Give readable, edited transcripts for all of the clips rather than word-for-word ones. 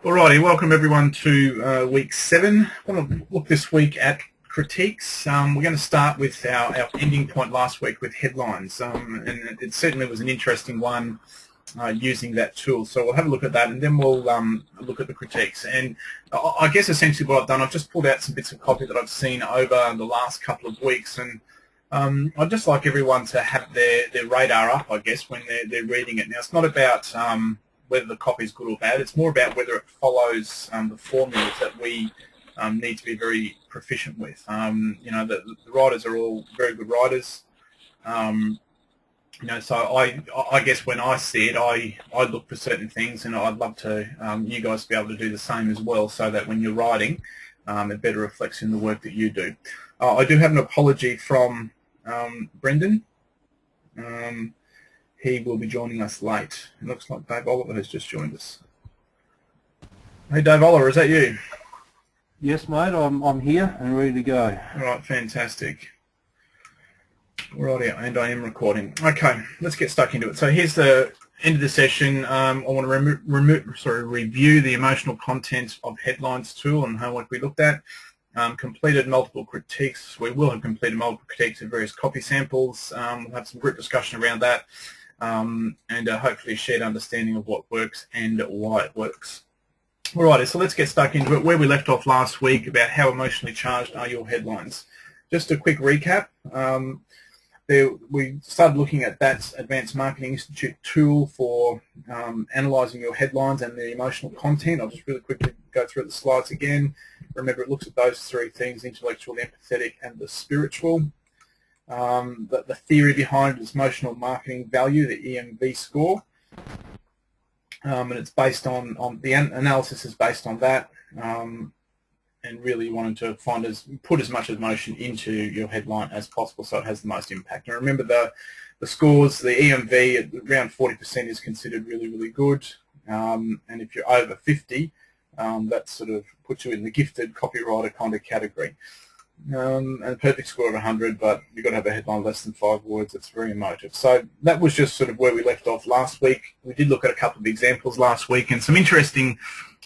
Alrighty, welcome everyone to week 7. I want to look this week at critiques. We're going to start with our ending point last week with headlines, and it certainly was an interesting one using that tool. So we'll have a look at that, and then we'll look at the critiques. And I guess essentially what I've done, I've just pulled out some bits of copy that I've seen over the last couple of weeks, and I'd just like everyone to have their radar up, I guess, when they're reading it. Now, it's not about whether the copy is good or bad. It's more about whether it follows the formulas that we need to be very proficient with. The writers are all very good writers. So I guess when I see it, I look for certain things, and I'd love to you guys to be able to do the same as well, so that when you're writing, it better reflects in the work that you do. I do have an apology from Brendan. He will be joining us late. It looks like Dave Oliver has just joined us. Hey, Dave Oliver, is that you? Yes, mate. I'm here and ready to go. All right, fantastic. Righty, and I am recording. Okay, let's get stuck into it. So here's the end of the session. I want to review the emotional content of headlines tool and homework we looked at. Completed multiple critiques. We will have completed multiple critiques of various copy samples. We'll have some group discussion around that. And hopefully a shared understanding of what works and why it works. Alrighty, so let's get stuck into it. Where we left off last week about how emotionally charged are your headlines. Just a quick recap. We started looking at that Advanced Marketing Institute tool for analysing your headlines and the emotional content. I'll just really quickly go through the slides again. Remember, it looks at those three things: intellectual, empathetic, and the spiritual. The theory behind it is emotional marketing value, the EMV score, and it's based on the analysis is based on that, and really wanting to put as much emotion into your headline as possible so it has the most impact. And remember, the scores, the EMV at around 40% is considered really, really good, and if you're over 50, that sort of puts you in the gifted copywriter kind of category. And a perfect score of 100, but you've got to have a headline less than 5 words. It's very emotive. So that was just sort of where we left off last week. We did look at a couple of examples last week and some interesting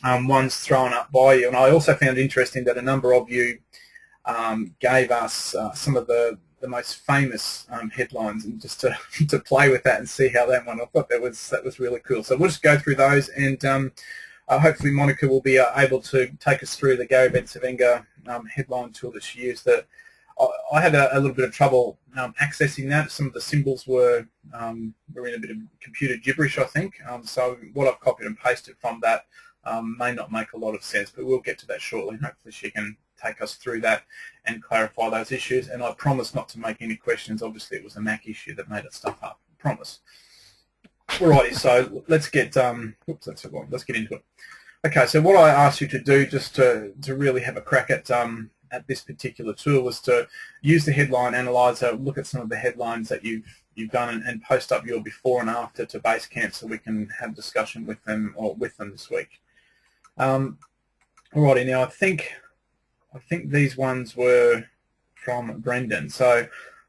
ones thrown up by you. And I also found it interesting that a number of you gave us some of the most famous headlines, and just to play with that and see how that went. I thought that was really cool. So we'll just go through those, and hopefully Monica will be able to take us through the Gary Bencivenga headline tool that she used. That I had a little bit of trouble accessing that. Some of the symbols were in a bit of computer gibberish, I think. So what I've copied and pasted from that may not make a lot of sense, but we'll get to that shortly. And hopefully she can take us through that and clarify those issues. And I promise not to make any questions. Obviously, it was a Mac issue that made it stuff up. I promise. Alrighty, so let's get let's get into it. Okay, so what I asked you to do, just to really have a crack at this particular tool, was to use the headline analyzer, look at some of the headlines that you've done, and post up your before and after to Basecamp so we can have discussion with them this week. Alrighty, now I think these ones were from Brendan. So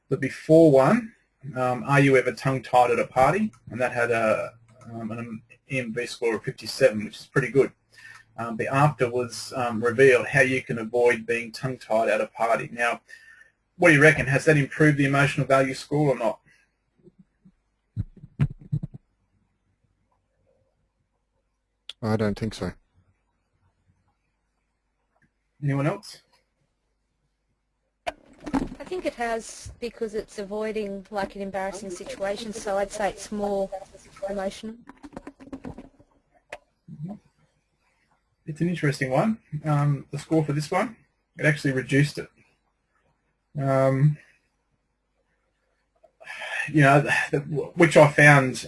the before one, are you ever tongue-tied at a party? And that had an EMV score of 57, which is pretty good. The after was revealed how you can avoid being tongue-tied at a party. Now, what do you reckon? Has that improved the emotional value score or not? I don't think so. Anyone else? I think it has, because it's avoiding like an embarrassing situation, so I'd say it's more emotional. It's an interesting one. The score for this one, it actually reduced it. Which I found,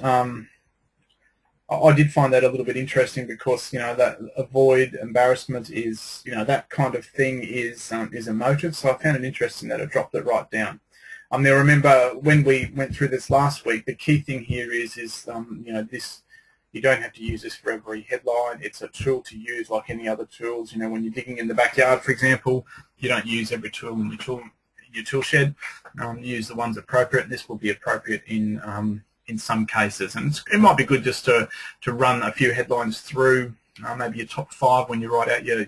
I did find that a little bit interesting, because that avoid embarrassment is, that kind of thing is emotive. So I found it interesting that it dropped it right down. Now remember, when we went through this last week, the key thing here is this. You don't have to use this for every headline. It's a tool to use like any other tools. When you're digging in the backyard, for example, you don't use every tool in your tool shed. Use the ones appropriate. This will be appropriate in some cases, and it might be good just to run a few headlines through maybe your top 5 when you write out your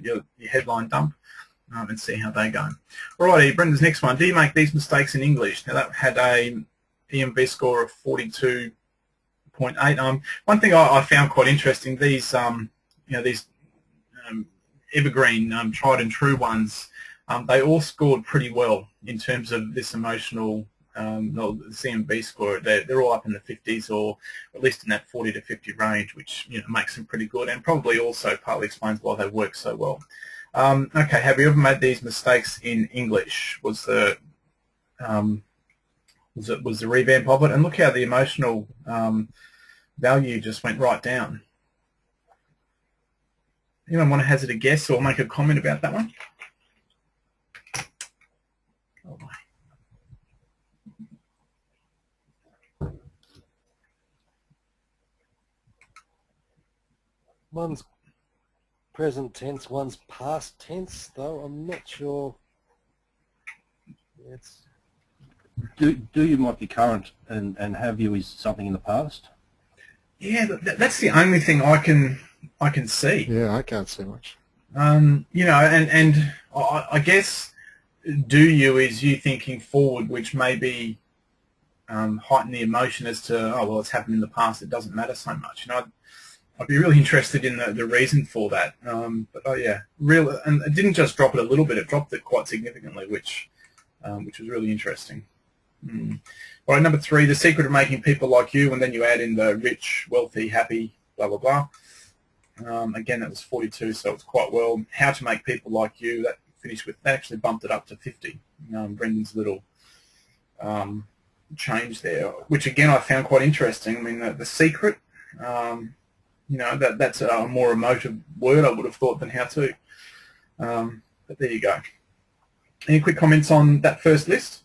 headline dump, and see how they go. Alrighty, Brendan's next one. Do you make these mistakes in English? Now that had a EMB score of 42.8. One thing I found quite interesting, these these evergreen, tried and true ones, they all scored pretty well in terms of this emotional the CMB score. They're all up in the 50s, or at least in that 40 to 50 range, which makes them pretty good, and probably also partly explains why they work so well. Okay, have you ever made these mistakes in English? Was the revamp of it? And look how the emotional value just went right down. Anyone want to hazard a guess or make a comment about that one? Oh, One's present tense, one's past tense, though I'm not sure. It's Do you might be current and have you is something in the past? yeah, that's the only thing I can see. Yeah, I can't see much. And I guess do you is you thinking forward, which may be heighten the emotion as to, oh well, it's happened in the past, it doesn't matter so much. I'd be really interested in the reason for that. But oh yeah, and it didn't just drop it a little bit; it dropped it quite significantly, which was really interesting. All right, number 3, the secret of making people like you, and then you add in the rich, wealthy, happy, blah blah blah. Again, that was 42, so it's quite well. How to make people like you. That finished with. That actually bumped it up to 50. Brendan's little change there, which again I found quite interesting. I mean, the secret. That's a more emotive word I would have thought than how to. But there you go. Any quick comments on that first list?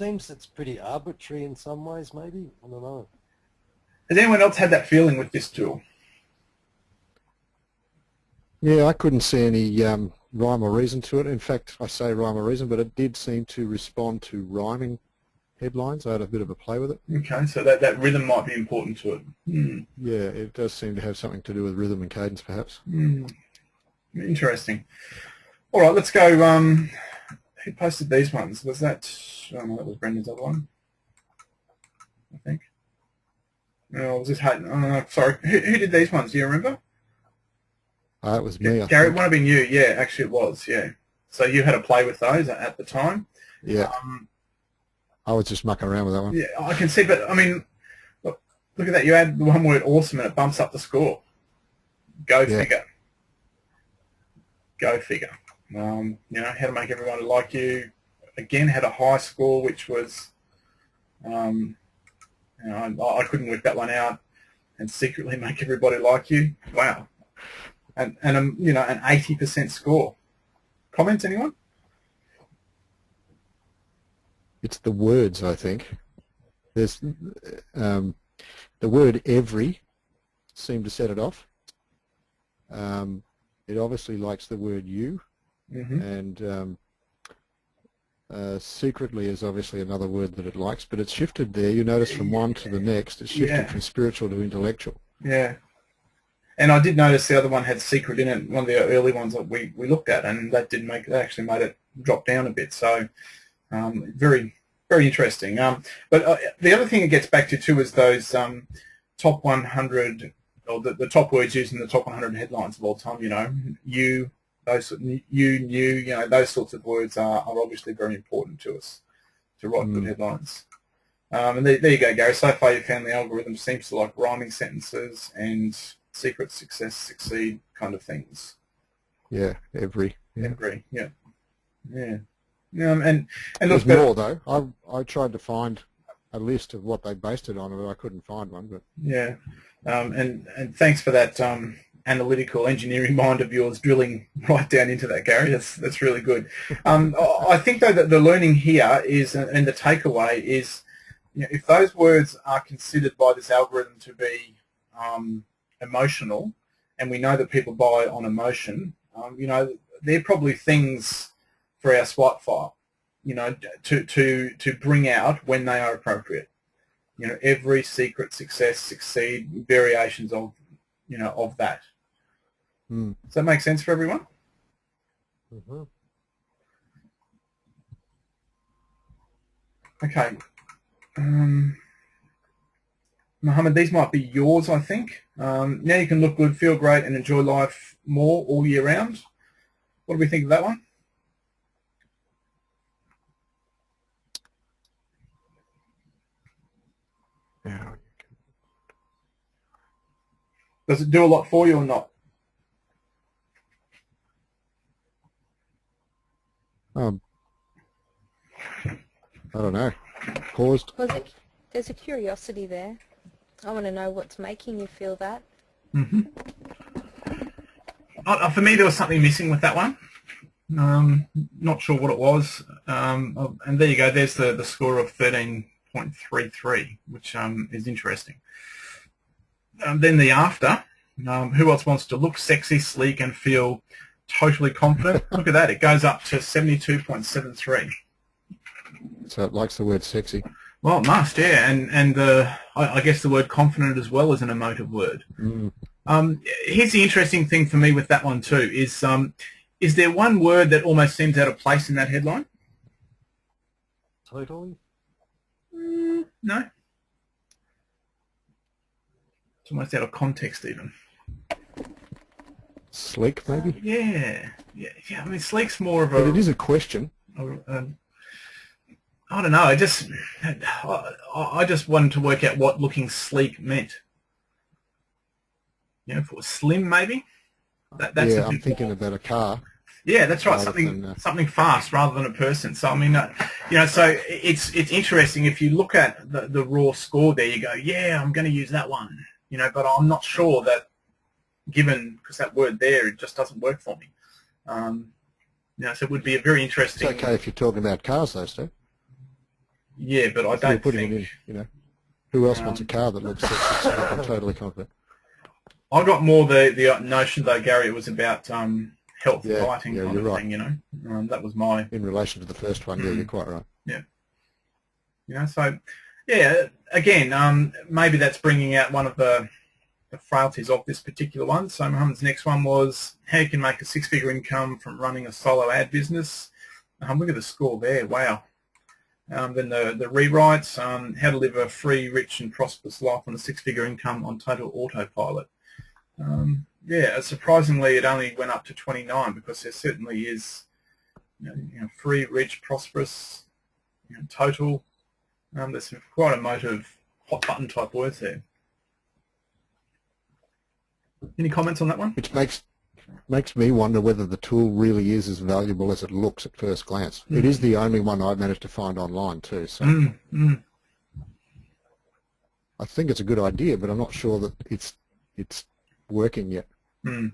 seems it's pretty arbitrary in some ways, maybe. I don't know. Has anyone else had that feeling with this tool? Yeah, I couldn't see any rhyme or reason to it. In fact, I say rhyme or reason, but it did seem to respond to rhyming headlines. I had a bit of a play with it. Okay, so that rhythm might be important to it. Yeah, it does seem to have something to do with rhythm and cadence, perhaps. Interesting. All right, let's go. Who posted these ones? Was that? Oh no, that was Brendan's other one, I think. No, was this Hayden? Oh, no, sorry. Who did these ones? Do you remember? It was me, I Gary, think. it might have been you. Yeah, actually it was. Yeah. So you had a play with those at the time. Yeah. I was just mucking around with that one. Yeah, I can see, but I mean, look at that. You add the one word awesome and it bumps up the score. Go figure. Go figure. How to make everyone like you. Again, had a high score, which was, I couldn't work that one out. And secretly make everybody like you. Wow. And an 80% score. Comments, anyone? It's the words, I think. There's the word every seemed to set it off. It obviously likes the word you, and secretly is obviously another word that it likes, but it's shifted there. You notice from one to the next, it's shifted from spiritual to intellectual. Yeah. And I did notice the other one had secret in it, one of the early ones that we looked at, and that actually made it drop down a bit. So very, very interesting. But the other thing it gets back to too is those top 100, or the top words used in the top 100 headlines of all time. You, those new, those sorts of words are obviously very important to us to write good headlines. And there you go, Gary. So far you found the algorithm seems to like rhyming sentences and secret, success, succeed kind of things. Yeah, every. And there's more though. I tried to find a list of what they based it on, but I couldn't find one. But and thanks for that analytical engineering mind of yours drilling right down into that, Gary. That's really good. I think though that the learning here is, and the takeaway is, if those words are considered by this algorithm to be emotional, and we know that people buy on emotion, they're probably things for our swipe file, to bring out when they are appropriate. Every secret, success, succeed, variations of, of that. Mm. Does that make sense for everyone? Mm-hmm. Okay. Mohammed, these might be yours, I think. Now you can look good, feel great, and enjoy life more all year round. What do we think of that one? Yeah. Does it do a lot for you or not? I don't know. Paused. Was it, there's a curiosity there. I want to know what's making you feel that. Mm-hmm. For me, there was something missing with that one. Not sure what it was. And there you go. There's the score of 13.33, which is interesting. Then the after. Who else wants to look sexy, sleek, and feel totally confident? Look at that. It goes up to 72.73. So it likes the word sexy. Well, it must, yeah. And I guess the word confident as well is an emotive word. Mm. Here's the interesting thing for me with that one too, is there one word that almost seems out of place in that headline? Totally. No. It's almost out of context even. Sleek, maybe? Yeah. I mean, sleek's more of a... But it is a question. I don't know. I just wanted to work out what looking sleek meant. If it was slim, maybe. That's I'm thinking about a car. Yeah, that's right. Rather Something fast rather than a person. So I mean, so it's interesting. If you look at the raw score there, you go, yeah, I'm going to use that one. But I'm not sure that because that word there, it just doesn't work for me. So it would be a very interesting. It's okay if you're talking about cars, though, Steve. Yeah, but I don't putting think. it in, who else wants a car that looks sexy? I'm totally confident. I got more the notion though, Gary. It was about health, lighting kind of right. thing. That was my. In relation to the first one, yeah, you're quite right. Yeah. So, yeah. Again, maybe that's bringing out one of the frailties of this particular one. So Mohammed's next one was how you can make a six-figure income from running a solo ad business. Look at the score there. Wow. Then the rewrites, how to live a free, rich and prosperous life on a six-figure income on total autopilot. Surprisingly it only went up to 29 because there certainly is free, rich, prosperous, total. There's some quite emotive hot button type words there. Any comments on that one? Which makes me wonder whether the tool really is as valuable as it looks at first glance. It is the only one I've managed to find online too. So I think it's a good idea, but I'm not sure that it's working yet. Okay,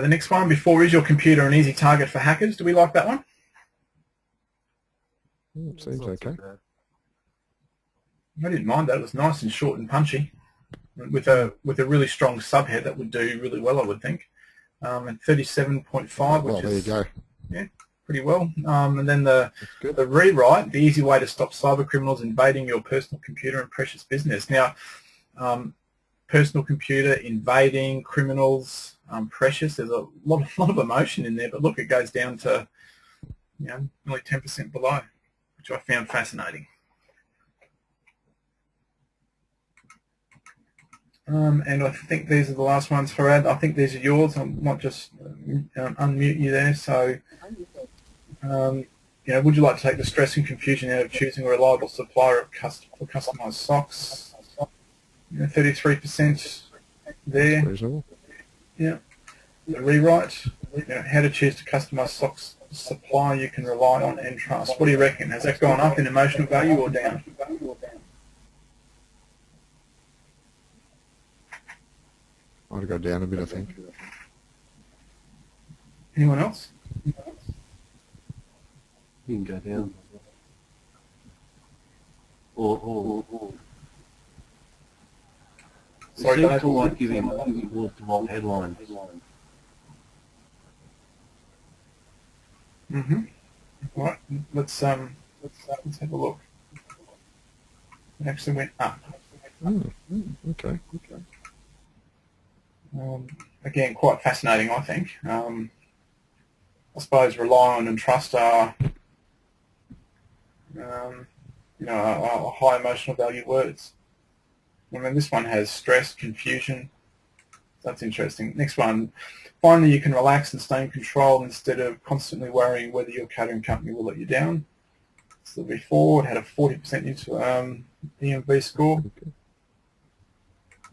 the next one, before is your computer an easy target for hackers? Do we like that one? Seems okay. I didn't mind that. It was nice and short and punchy. With a really strong subhead, that would do really well, I would think. And 37.5, which there you go. Yeah, pretty well. And then the rewrite, the easy way to stop cyber criminals invading your personal computer and precious business. Now, personal computer, invading, criminals, precious. There's a lot of emotion in there, but look, it goes down to only 10% below, which I found fascinating. And I think these are the last ones for Ad. I think these are yours. I might just unmute you there. So, would you like to take the stress and confusion out of choosing a reliable supplier for customized socks? 33% there. Reasonable. Yeah. The rewrite. How to choose to customize socks supplier you can rely on and trust. What do you reckon? Has that gone up in emotional value or down? I'd go down a bit, I think. Anyone else? You can go down. Or Sorry, seems to like giving long headlines. All right, let's have a look. It actually went up. Okay. Again, quite fascinating, I think. I suppose rely on and trust are, are high emotional value words. I mean, this one has stress, confusion. That's interesting. Next one. Finally, you can relax and stay in control instead of constantly worrying whether your catering company will let you down. So before, it had a 40% EMV score.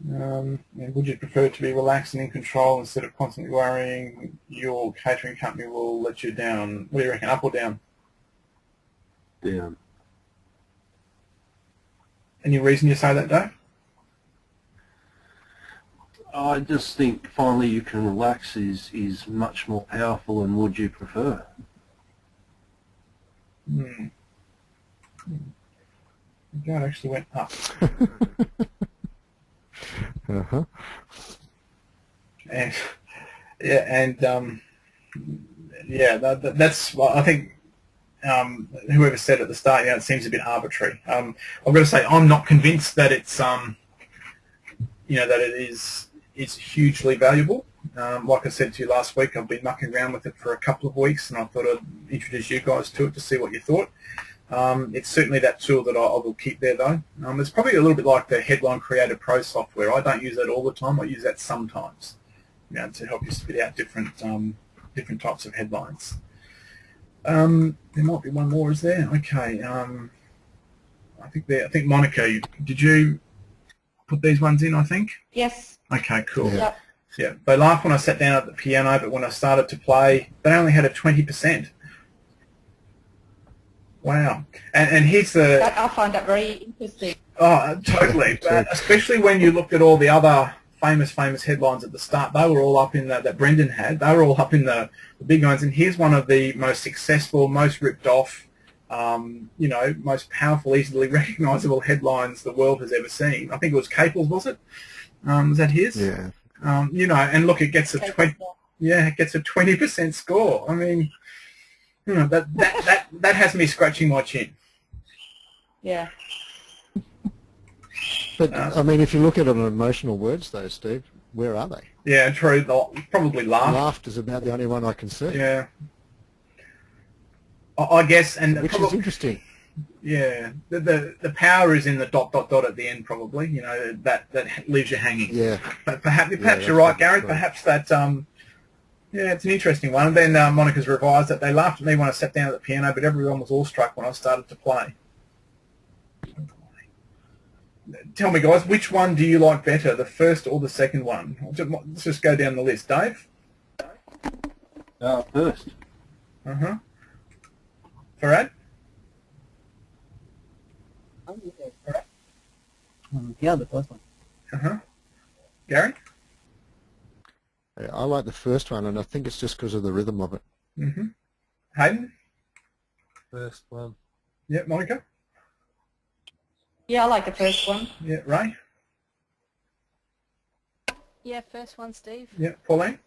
And would you prefer to be relaxed and in control instead of constantly worrying your catering company will let you down? What do you reckon, up or down? Down. Any reason you say that, Dave? I just think finally you can relax is much more powerful than would you prefer. The guy actually went up. Uh-huh. And that's I think whoever said at the start, it seems a bit arbitrary. I've got to say I'm not convinced that it's that it is hugely valuable. Like I said to you last week, I've been mucking around with it for a couple of weeks, and I thought I'd introduce you guys to it to see what you thought. It's certainly that tool that I will keep there, though. It's probably a little bit like the Headline Creator Pro software. I don't use that all the time. I use that sometimes, to help you spit out different types of headlines. There might be one more, is there? Okay. I think Monica, did you put these ones in? I think. Yes. Okay. Cool. Yeah. Yeah. They laughed when I sat down at the piano, but when I started to play, they only had a 20%. Wow. And here's the... I find that very interesting. Oh, totally. But especially when you looked at all the other famous headlines at the start, they were all up in that Brendan had. They were all up in the big ones. And here's one of the most successful, most ripped off, most powerful, easily recognisable headlines the world has ever seen. I think it was Capel's, was it? Was that his? Yeah. And look, it gets a 20% score. I mean, that has me scratching my chin. Yeah. But, I mean, if you look at it on emotional words, though, Steve, where are they? Yeah, true. They'll probably laugh. Laughter's about the only one I can see. Yeah. I guess, and which is interesting. Yeah, the power is in the ... at the end, probably. That leaves you hanging. Yeah. But perhaps you're right, Gary. Perhaps that. It's an interesting one. And then Monica's revised that they laughed at me when I sat down at the piano, but everyone was awestruck when I started to play. Tell me, guys, which one do you like better, the first or the second one? Let's just go down the list. Dave? First. Uh-huh. Farad? Yeah, the first one. Uh-huh. Gary? Yeah, I like the first one, and I think it's just because of the rhythm of it. Mm-hmm. Hayden? First one. Yeah, Monica? Yeah, I like the first one. Yeah, Ray? Yeah, first one, Steve. Yeah, Pauline?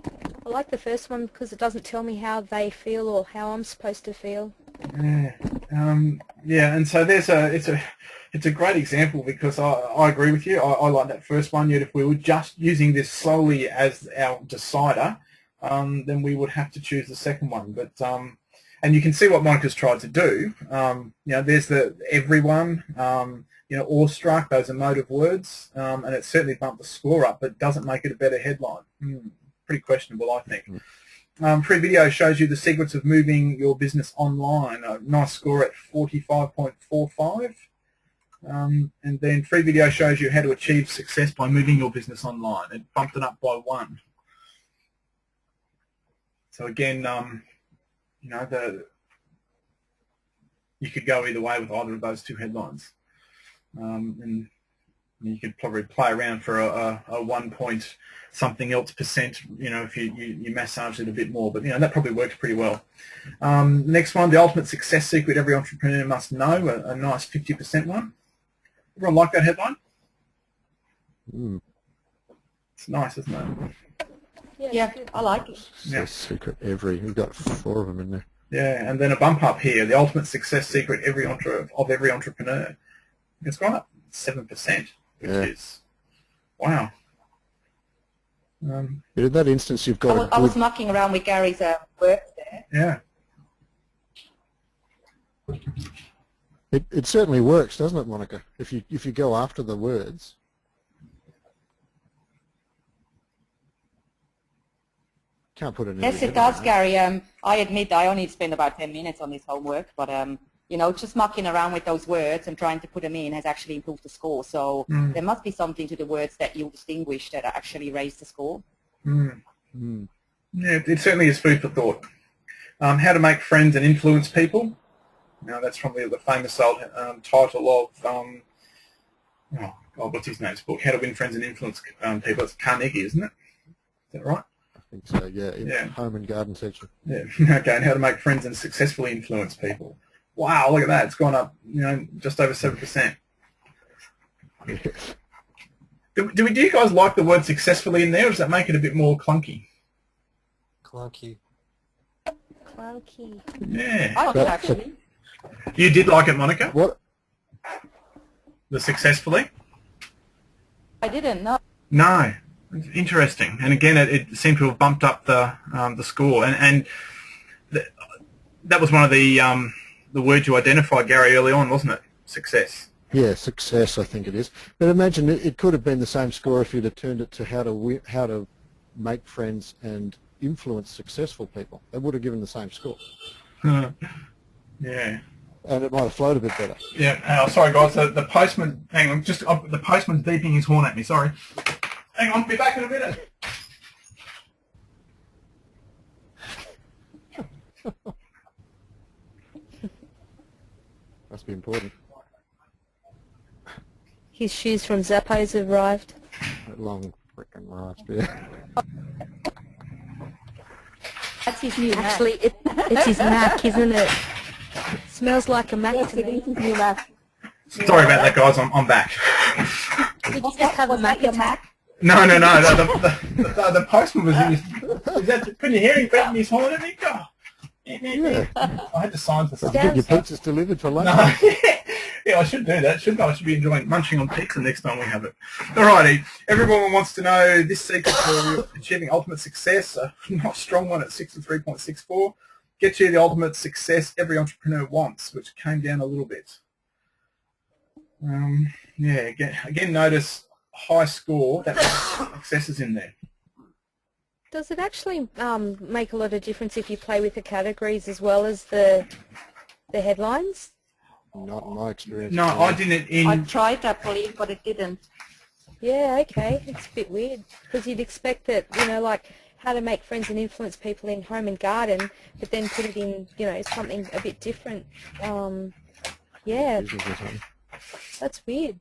I like the first one because it doesn't tell me how they feel or how I'm supposed to feel. Yeah, and so it's a great example because I agree with you. I like that first one. Yet if we were just using this solely as our decider, then we would have to choose the second one. But and you can see what Monica's tried to do. There's the everyone, awestruck, those emotive words, and it certainly bumped the score up, but doesn't make it a better headline. Pretty questionable, I think. Free video shows you the secrets of moving your business online. A nice score at 45.45. And then free video shows you how to achieve success by moving your business online. It bumped it up by 1. So again, you could go either way with either of those two headlines. And you could probably play around for a 1 point something else percent, if you massage it a bit more. But, that probably works pretty well. Next one, the ultimate success secret every entrepreneur must know, a nice 50% one. Everyone like that headline? It's nice, isn't it? Yeah, I like it. Yeah. Secret we've got 4 of them in there. Yeah, and then a bump up here, the ultimate success secret of every entrepreneur. It's gone up 7%, which Yeah. is, wow. But in that instance, you've got I was mucking around with Gary's work there. Yeah. It certainly works, doesn't it, Monica? If you go after the words. Can't put it in. Yes, it does, Gary. I admit I only spent about 10 minutes on this homework, but you know, just mucking around with those words and trying to put them in has actually improved the score. So there must be something to the words that you distinguish that actually raise the score. Yeah, it certainly is food for thought. How to make friends and influence people. Now that's from the famous old title of oh God, what's his name's book? How to Win Friends and Influence People. It's Carnegie, isn't it? Is that right? I think so. Yeah. In the home and garden section. Yeah. Okay. And how to make friends and successfully influence people. Wow, look at that. It's gone up, you know, just over 7%. Do you guys like the word successfully in there, or does that make it a bit more clunky? Clunky. Clunky. Yeah. I like it actually. You did like it, Monica? What? The successfully? I didn't know. No. It's interesting. And again, it seemed to have bumped up the score. And that was one of the words you identified, Gary, early on, wasn't it? Success. Yeah, success, I think it is. But imagine it could have been the same score if you'd have turned it to how to make friends and influence successful people. It would have given the same score. Yeah. And it might have flowed a bit better. Yeah. Oh, sorry, guys. The postman. Hang on. The postman's beeping his horn at me. Sorry. Hang on. Be back in a minute. Must be important. His shoes from Zappos have arrived. That long frickin' rasp, yeah. That's his new Mac. Actually, it's his Mac, isn't it? Smells like a Mac Yes, to it me. is his new Mac. Sorry about that, guys. I'm back. Did you just have a Mac attack? No. The postman was in his... Couldn't you hear him beating his horn at me? God. Yeah. I had to sign for something. Get your pizzas delivered for lunch. No. Yeah, I should do that, shouldn't I? I should be enjoying munching on pizza next time we have it. Alrighty, everyone wants to know this secret for achieving ultimate success. A not strong one at 63.64. Get you the ultimate success every entrepreneur wants, which came down a little bit. Yeah, again, notice high score, that success is in there. Does it actually make a lot of difference if you play with the categories as well as the headlines? Not in my experience. No, I didn't I tried that, Pauline, but it didn't. Yeah, okay. It's a bit weird because you'd expect that, you know, like how to make friends and influence people in home and garden, but then put it in, you know, something a bit different. Yeah, that's weird.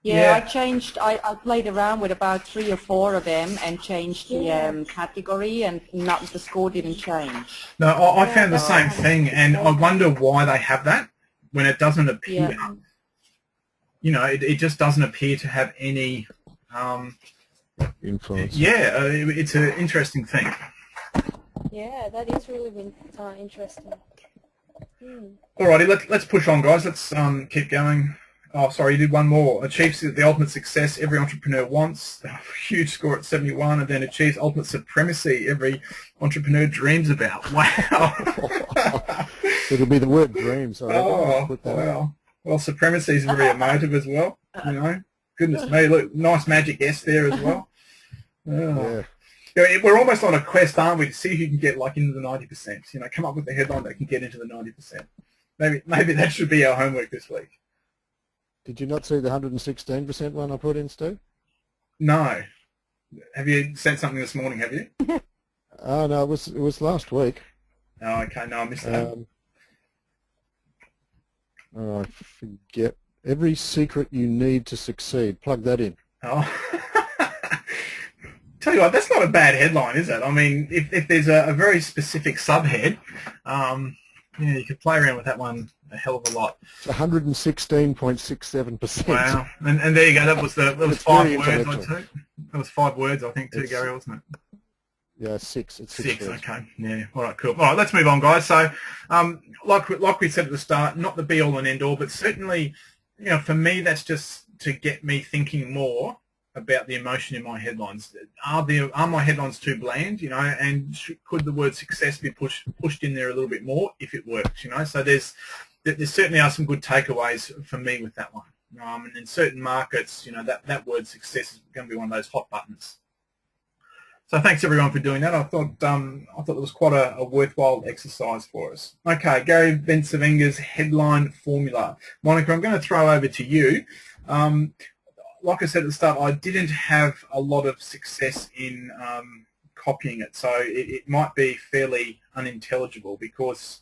Yeah, I changed. I played around with about 3 or 4 of them and changed the category, and the score didn't change. No, I found the same thing, and I wonder why they have that when it doesn't appear. Yeah. You know, it just doesn't appear to have any influence. Yeah, it's an interesting thing. Yeah, that is really interesting. Alrighty, let's push on, guys. Let's keep going. Oh, sorry, you did one more. Achieves the ultimate success every entrepreneur wants. A huge score at 71, and then achieves ultimate supremacy every entrepreneur dreams about. Wow. It'll be the word dreams. Oh, wow. Well, supremacy is very emotive as well. You know, goodness me, look, nice magic S there as well. Oh. Yeah. We're almost on a quest, aren't we, to see who can get like into the 90%. You know, come up with a headline that can get into the 90%. Maybe that should be our homework this week. Did you not see the 116% one I put in, Stu? No. Have you sent something this morning, have you? Oh, no, it was last week. Oh, okay. No, I missed that. Oh, I forget. Every secret you need to succeed. Plug that in. Oh. Tell you what, that's not a bad headline, is it? I mean, if there's a very specific subhead, yeah, you could play around with that one a hell of a lot. It's 116.67%. Wow. And there you go. That was 5 words, I think. That was 5 words, I think, too, Gary, wasn't it? Yeah, 6. It's 6 words. Okay. Yeah. All right, cool. All right, let's move on, guys. So, like we said at the start, not the be-all and end-all, but certainly for me, that's just to get me thinking more about the emotion in my headlines. Are my headlines too bland, and could the word success be pushed in there a little bit more if it works, So there certainly are some good takeaways for me with that one. And in certain markets, that word success is going to be one of those hot buttons. So thanks everyone for doing that. I thought it was quite a worthwhile exercise for us. Okay, Gary Bensavenga's headline formula. Monica, I'm going to throw over to you. Like I said at the start, I didn't have a lot of success in copying it, so it might be fairly unintelligible because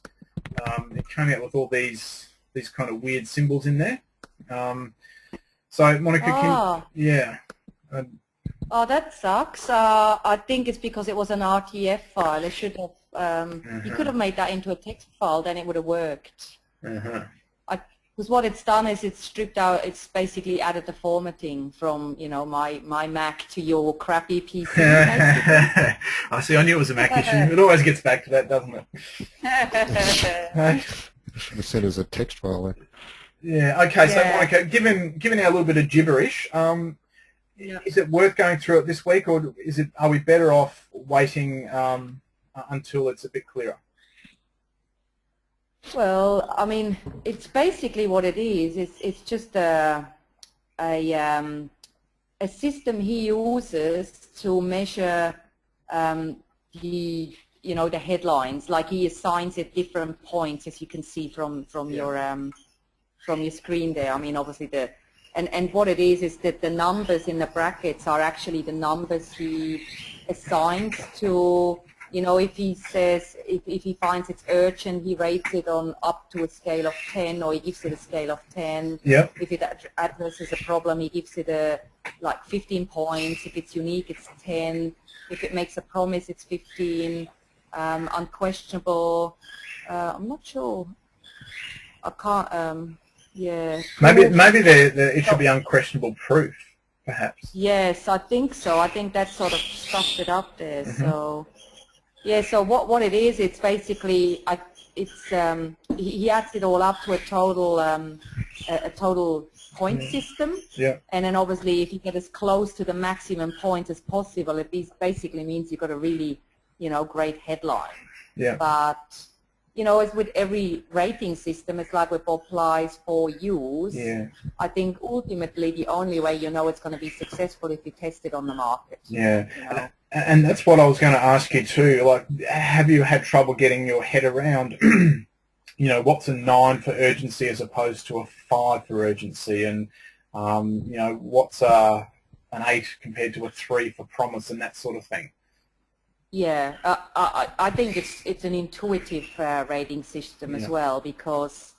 it came out with all these kind of weird symbols in there. So Monica, yeah. Oh, that sucks. I think it's because it was an RTF file. It should have. You could have made that into a text file, then it would have worked. Because what it's done is it's stripped out. It's basically added the formatting from my Mac to your crappy PC. I see. I knew it was a Mac issue. It always gets back to that, doesn't it? Should have said as a text file there. Yeah. Okay. So Monica, given our little bit of gibberish. Is it worth going through it this week, or are we better off waiting until it's a bit clearer? Well, I mean, it's basically what it is. It's just a system he uses to measure the headlines. Like he assigns it different points, as you can see from your screen there. I mean, obviously And what it is that the numbers in the brackets are actually the numbers he assigns to, if he says, if he finds it's urgent, he rates it on up to a scale of 10, or he gives it a scale of 10. Yep. If it addresses a problem, he gives it 15 points. If it's unique, it's 10. If it makes a promise, it's 15. Unquestionable. I'm not sure. I can't... Yeah. Maybe it should be unquestionable proof, perhaps. Yes, I think so. I think that sort of stuffed it up there. So, yeah. So what it is, it's basically he adds it all up to a total point system. Yeah. And then obviously, if you get as close to the maximum point as possible, it basically means you've got a really great headline. Yeah. But as with every rating system, it's like with applies for use. Yeah. I think ultimately the only way it's going to be successful if you test it on the market. Yeah. And that's what I was going to ask you too. Like, have you had trouble getting your head around, what's a 9 for urgency as opposed to a 5 for urgency, and what's an 8 compared to a 3 for promise, and that sort of thing. Yeah, I think it's an intuitive rating system as well, because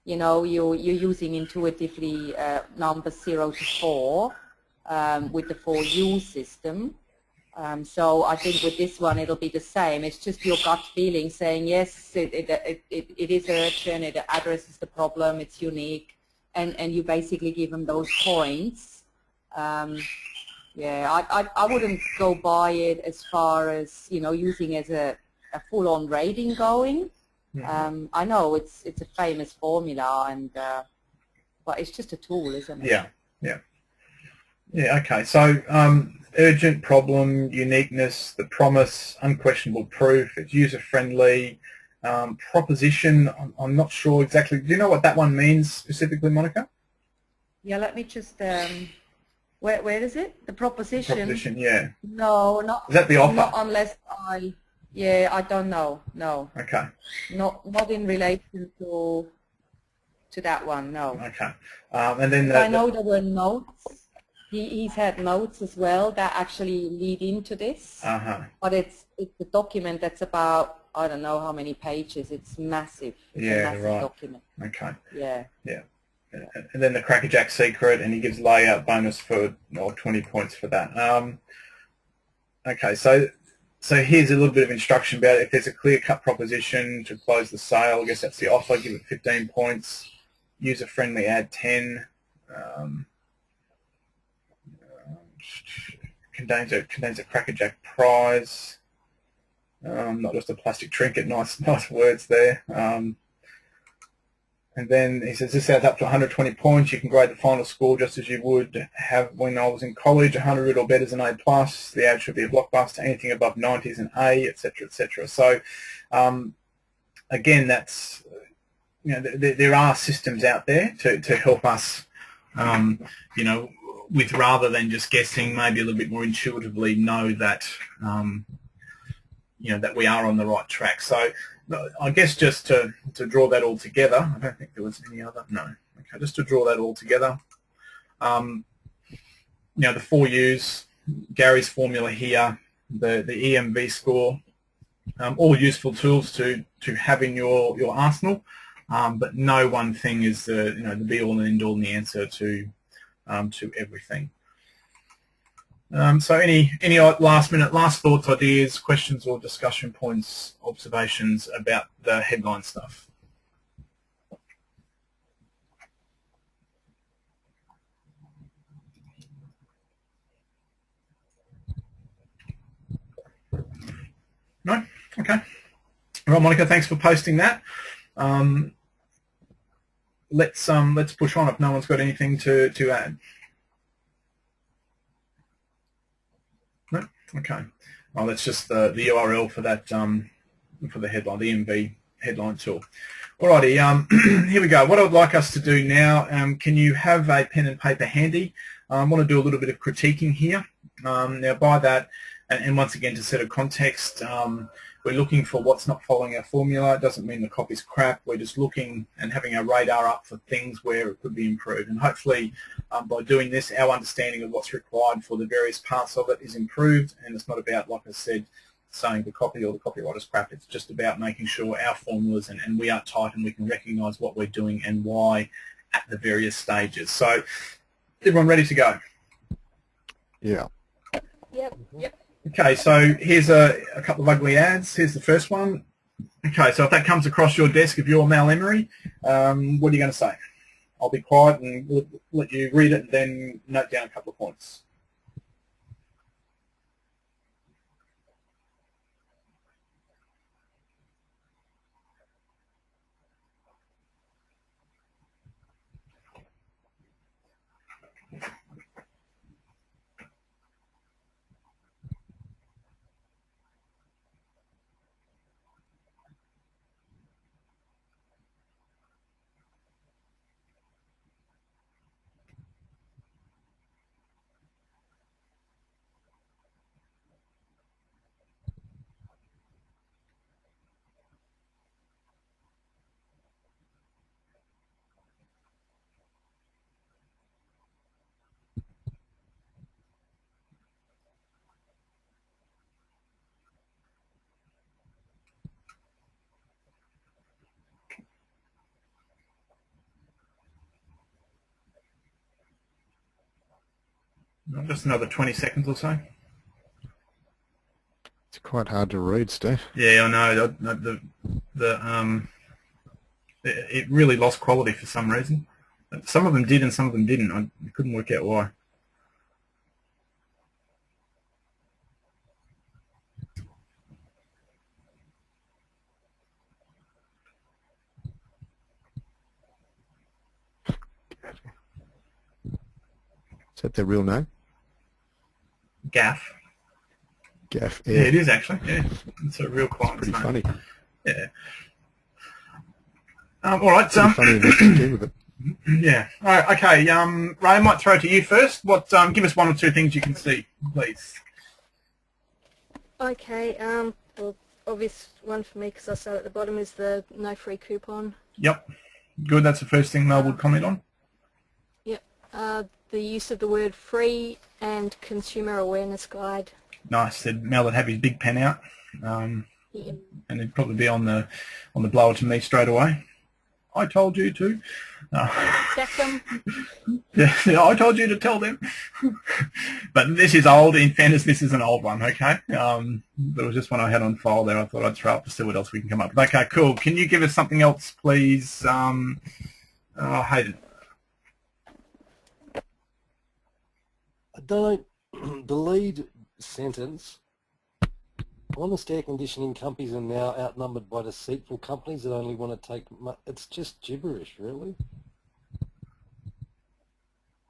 you're using intuitively numbers 0 to 4 with the for you system. So I think with this one it'll be the same. It's just your gut feeling saying yes, it is urgent, it addresses the problem, it's unique, and you basically give them those points. Yeah, I wouldn't go by it as far as using as a full-on rating going. I know it's a famous formula, but it's just a tool, isn't it? Yeah. Okay. So urgent, problem, uniqueness, the promise, unquestionable proof. It's user-friendly. Proposition. I'm not sure exactly. Do you know what that one means specifically, Monica? Yeah. Let me just. Where is it? The proposition? Proposition, yeah. No, not. Is that the offer? Not unless I don't know. No. Okay. Not in relation to that one. No. Okay. And then I know there were notes. He's had notes as well that actually lead into this. But it's a document that's about I don't know how many pages. It's massive. It's a massive document. Okay. Yeah. And then the crackerjack secret, and he gives layout bonus for 20 points for that. Okay, so here's a little bit of instruction about it. If there's a clear-cut proposition to close the sale, I guess that's the offer, give it 15 points. User-friendly, add 10. Contains a crackerjack prize. Not just a plastic trinket. Nice words there. And then he says this adds up to 120 points. You can grade the final score just as you would have when I was in college. 100 or better is an A+. The ad should be a blockbuster. Anything above 90 is an A, etc., etc. So, again, that's, you know, there are systems out there to help us, you know, with rather than just guessing, maybe a little bit more intuitively know that, you know, that we are on the right track. So I guess just to draw that all together, I don't think there was any other, no. Okay, just to draw that all together, you know, the 4 U's, Gary's formula here, the EMV score, all useful tools to have in your arsenal, but no one thing is the, you know, the be all and end all and the answer to everything. So any last thoughts, ideas, questions or discussion points, observations about the headline stuff? No? Okay. Well, Monica, thanks for posting that. Let's push on if no one's got anything to add. No? Okay. Well, that's just the URL for that for the headline, the EMV headline tool. Alrighty, here we go. What I would like us to do now, can you have a pen and paper handy? I want to do a little bit of critiquing here. Now by that, and once again to set a context, we're looking for what's not following our formula. It doesn't mean the copy's crap. We're just looking and having our radar up for things where it could be improved. And hopefully by doing this, our understanding of what's required for the various parts of it is improved. And it's not about, like I said, saying the copy or the copywriter's crap. It's just about making sure our formulas and we are tight and we can recognise what we're doing and why at the various stages. So everyone ready to go? Yeah. Yep. Okay, so here's a couple of ugly ads. Here's the first one. Okay, so if that comes across your desk, if you're Mal Emery, what are you going to say? I'll be quiet and let you read it and then note down a couple of points. Just another 20 seconds or so. It's quite hard to read, Steve. Yeah, I know. It really lost quality for some reason. Some of them did and some of them didn't. I couldn't work out why. Is that their real name? Gaff. Gaff. Yeah, it is actually. Yeah, it's a real client. Pretty funny. Yeah. All right. Funny enough to begin with it. Yeah. All right. Okay. Ray, I might throw it to you first. What? Give us one or two things you can see, please. Okay. Well, obvious one for me because I said at the bottom is the no free coupon. Yep. Good. That's the first thing Mel would comment on. Yep. The use of the word free and consumer awareness guide. Nice. Said Mel would have his big pen out, Yep. and it'd probably be on the blower to me straight away. I told you to. Check them. Yeah, I told you to tell them. But this is old. In fairness, this is an old one, okay? There was just one I had on file there. I thought I'd throw up to see what else we can come up with. Okay, cool. Can you give us something else, please? Hayden. I don't. The lead sentence Honest air conditioning companies are now outnumbered by deceitful companies that only want to take... It's just gibberish, really.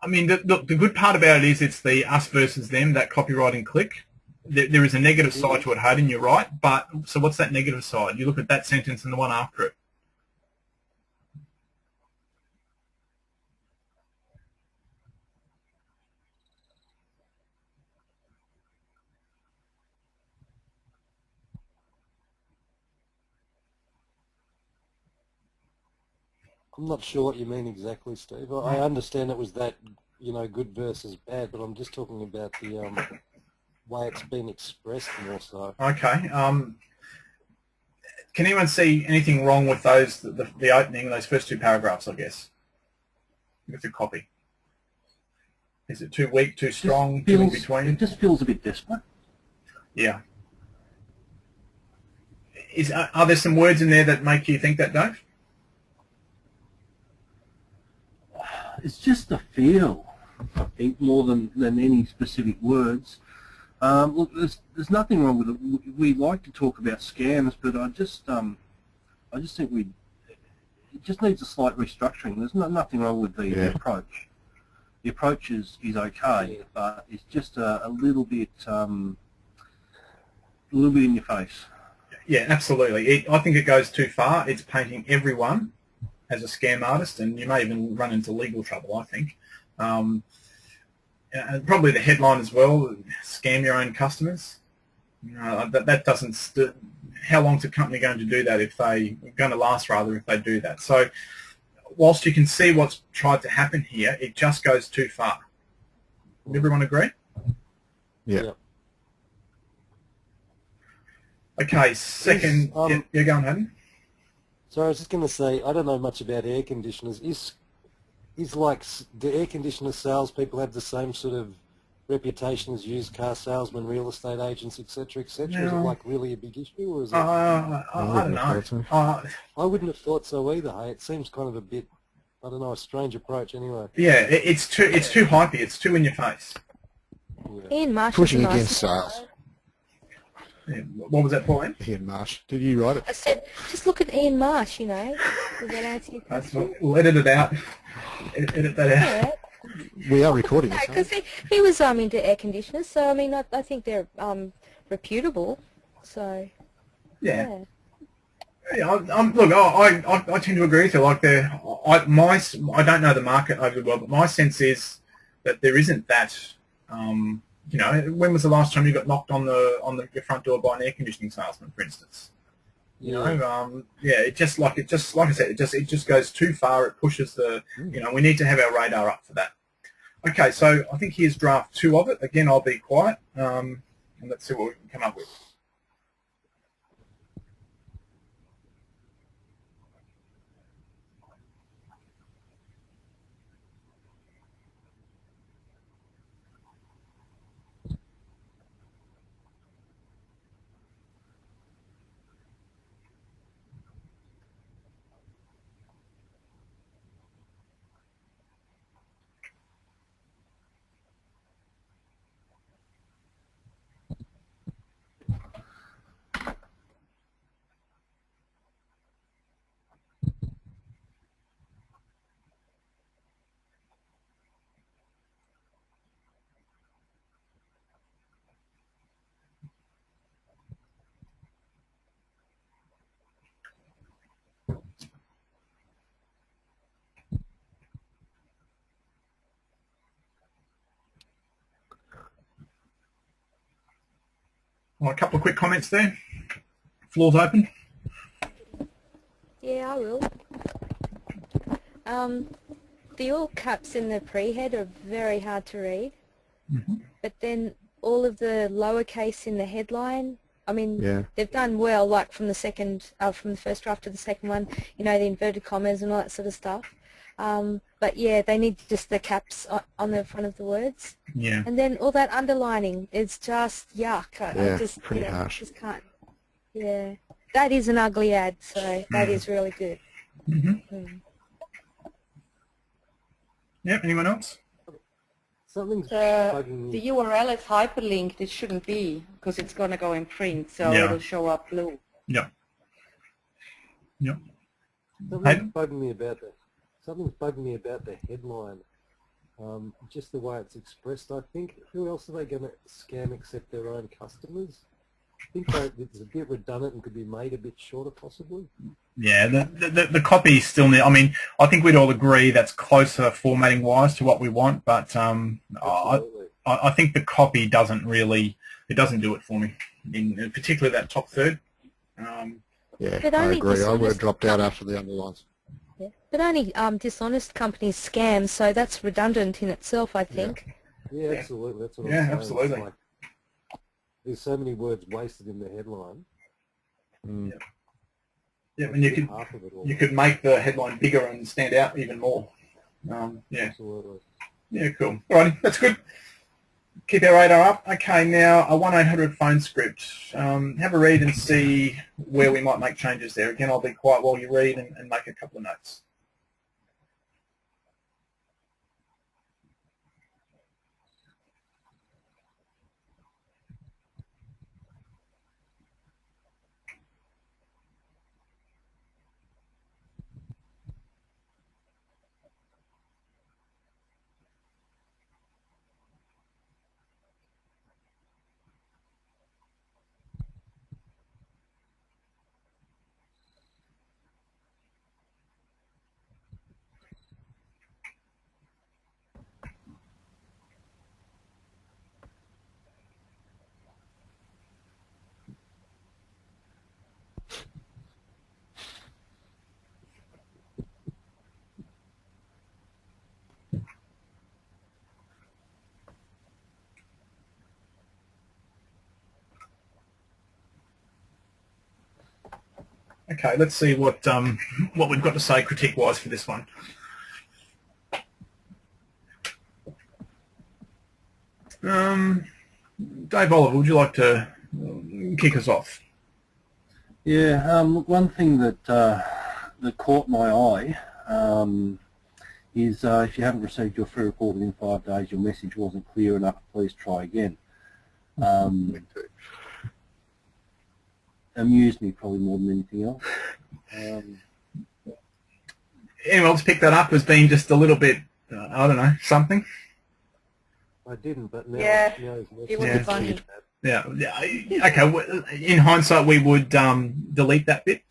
I mean, the good part about it is it's the us versus them, that copywriting click. There is a negative side to it, Hayden, you're right. But so what's that negative side? You look at that sentence and the one after it. I'm not sure what you mean exactly, Steve. I understand it was that, you know, good versus bad, but I'm just talking about the way it's been expressed more so. Okay. Can anyone see anything wrong with those, the opening, those first two paragraphs, I guess, with the copy? Is it too weak, too strong, too in between? It just feels a bit desperate. Yeah. Are there some words in there that make you think that, Dave? It's just the feel, I think, more than any specific words. Look, there's nothing wrong with it. We like to talk about scams, but I just think it just needs a slight restructuring. There's nothing wrong with the approach. The approach is okay, but it's just a little bit in your face. Yeah, absolutely. I think it goes too far. It's painting everyone as a scam artist, and you may even run into legal trouble, I think. Probably the headline as well, scam your own customers. That doesn't... How long's a company going to do that if they... going to last, rather, if they do that? So whilst you can see what's tried to happen here, it just goes too far. Would everyone agree? Yeah. Okay, second... you're going, Hayden? So I was just going to say, I don't know much about air conditioners. Is like, do air conditioner salespeople have the same sort of reputation as used car salesmen, real estate agents, etc., etc.? No. Is it like really a big issue, or is it? I don't know. I wouldn't have thought so either. Hey, it seems kind of a bit, I don't know, a strange approach. Anyway. Yeah, it's too hypey. It's too in your face. Yeah. Ian Marsh Pushing is a nice against sales. Yeah. What was that, Pauline? Ian Marsh. Did you write it? I said, just look at Ian Marsh, you know. Does that answer your question? We'll edit it out. Edit that out. Yeah. We are recording this. Because he was into air conditioners, so I mean, I think they're reputable. So Yeah. Yeah, look, I tend to agree with you. Like, I don't know the market overly well, but my sense is that there isn't that. You know, when was the last time you got knocked on your front door by an air conditioning salesman, for instance? You know, yeah, it just like I said, it just goes too far. It pushes the. You know, we need to have our radar up for that. Okay, so I think here's draft 2 of it. Again, I'll be quiet, and let's see what we can come up with. Well, a couple of quick comments there. Floor's open. yeah, I will. The all caps in the pre-head are very hard to read, but then all of the lowercase in the headline, I mean, they've done well, like from the first draft to the second one, you know, the inverted commas and all that sort of stuff. But yeah, they need just the caps on the front of the words. Yeah. And then all that underlining, it's just yuck. I just, pretty harsh. Just can't. Yeah, that is an ugly ad, so that is really good. Yeah, anyone else? Something's The bugging me. URL is hyperlinked. It shouldn't be because it's going to go in print, so Yeah. it'll show up blue. Yep. Yep. Something's bugging me about that. Something's bugging me about the headline. Just the way it's expressed. I think who else are they going to scam except their own customers? I think it's a bit redundant and could be made a bit shorter, possibly. Yeah, the copy still need. I mean, I think we'd all agree that's closer formatting wise to what we want, but I think the copy doesn't really. It doesn't do it for me, in particularly that top third. Yeah, But I only agree. I would have dishonest dropped out after the underlines. Yeah. But only dishonest companies scam, so that's redundant in itself, I think. Yeah, absolutely. That's what I'm Yeah, saying. absolutely. It's like, there's so many words wasted in the headline. Mm. Yeah, and you could make the headline bigger and stand out even more. Yeah. Absolutely. Yeah, cool. Alrighty, that's good. Keep our radar up. Okay, now a 1-800 phone script. Have a read and see where we might make changes there. Again, I'll be quiet while you read and make a couple of notes. Okay, let's see what we've got to say critique-wise for this one. Dave Oliver, would you like to kick us off? Yeah, one thing that that caught my eye is if you haven't received your free report within 5 days, your message wasn't clear enough, please try again. Amused me probably more than anything else. Anyone else pick that up as being just a little bit, I don't know, something? I didn't, but now Yeah, now it would be funny. Yeah. Okay. In hindsight, we would delete that bit.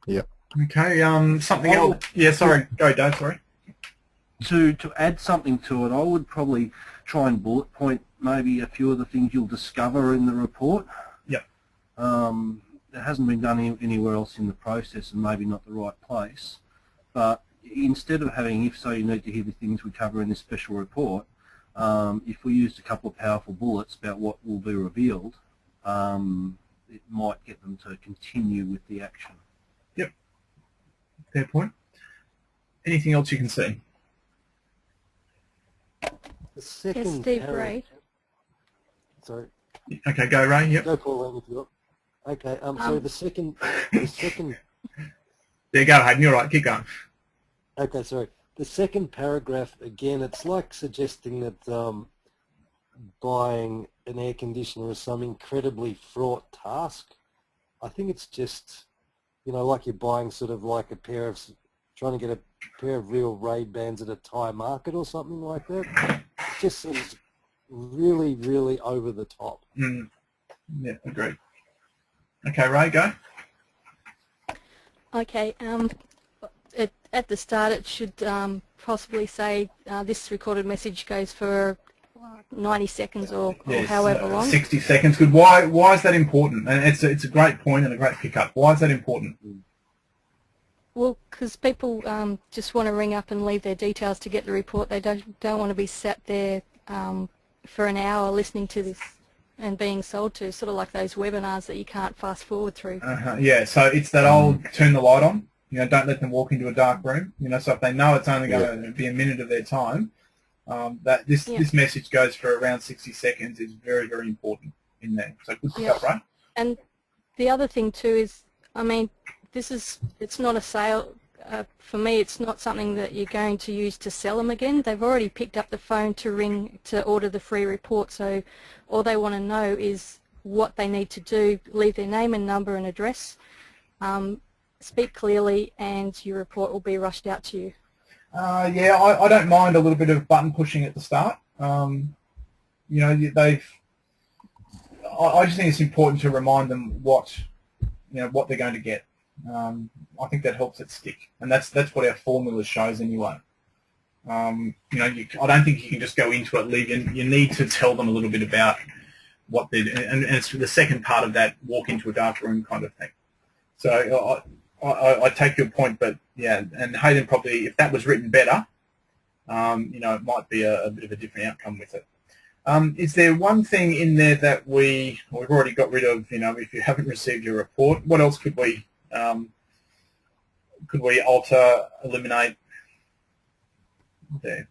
Yep. Okay. Something else. Yeah. Sorry. Go, Dave. Sorry. To add something to it, I would probably try and bullet point maybe a few of the things you'll discover in the report. Yep. It hasn't been done anywhere else in the process and maybe not the right place. But instead of having, if so, you need to hear the things we cover in this special report, if we used a couple of powerful bullets about what will be revealed, it might get them to continue with the action. Yep. Fair point. Anything else you can see? The second Yes, Steve Ray. Sorry. Okay, go, Ray. Yep. Go, Paul. If you got. Okay. So the second. There you go, Hayden. You're right. Keep going. Okay. Sorry. The second paragraph again. It's like suggesting that buying an air conditioner is some incredibly fraught task. I think it's just, like you're buying sort of like trying to get a pair of real Ray-Bans at a Thai market or something like that. It just seems really, really over the top. Yeah, agreed. Okay, Ray, go. Okay, at the start it should possibly say this recorded message goes for 90 seconds or however long. 60 seconds. Good. Why is that important? And it's a great point and a great pickup. Why is that important? Well, because people just want to ring up and leave their details to get the report. They don't want to be sat there for an hour listening to this and being sold to, sort of like those webinars that you can't fast forward through. Yeah, so it's that old turn the light on. Don't let them walk into a dark room. So if they know it's only going to be a minute of their time, that this message goes for around 60 seconds is very, very important in there. So good pickup, right? And the other thing too is, I mean, it's not a for me, it's not something that you're going to use to sell them again. They've already picked up the phone to ring to order the free report, so all they want to know is what they need to do, leave their name and number and address, speak clearly, and your report will be rushed out to you. Yeah, I don't mind a little bit of button pushing at the start. You know, I just think it's important to remind them what they're going to get. I think that helps it stick, and that's what our formula shows anyway. You know, I don't think you can just go into it, you need to tell them a little bit about what they're doing, and it's the second part of that walk into a dark room kind of thing. So I take your point, but yeah, and Hayden probably, if that was written better, you know, it might be a bit of a different outcome with it. Is there one thing in there that we've already got rid of? You know, if you haven't received your report, what else could we alter, eliminate there?